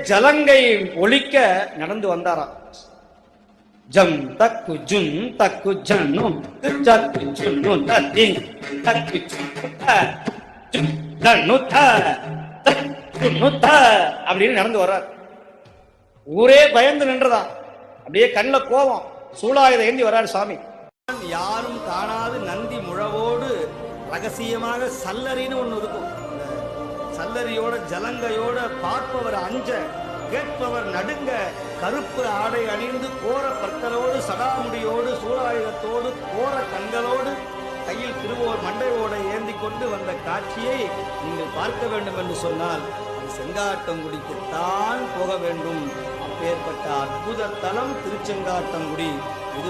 ஜலங்கை ஒழிக்க நடந்து வந்தாராம். ஜம் தக்கு ஜுன் தக்கு ஜன்னு தக்கு ஜுன்னு தத்தி தக்கு ஜுன்னு அப்படின்னு நடந்து வர்றார். ஊரே பயந்து நின்றதான். அப்படியே கண்ணுல கோபம், சூளாயுத ஏந்தி வர்றாரு சாமி. யாரும் காணாது நந்தி முழவோடு ரகசியமாக சல்லரின்னு ஒண்ணு இருக்கும். சல்லரியோட ஜலங்கையோட பார்ப்பவர் அஞ்ச, கேட்பவர் நடுங்க, கருப்பு ஆடை அணிந்து கோர பற்களோடு சடாமுடியோடு சூழாயுதத்தோடு கோர கண்களோடு கையில் திருவோர் மண்டையோட ஏந்தி கொண்டு வந்த காட்சியை நீங்கள் பார்க்க வேண்டும் என்று சொன்னால் செங்காட்டங்குடிக்குத்தான் போக வேண்டும். அப்பேற்பட்ட அற்புத தலம் திருச்செங்காட்டங்குடி. இது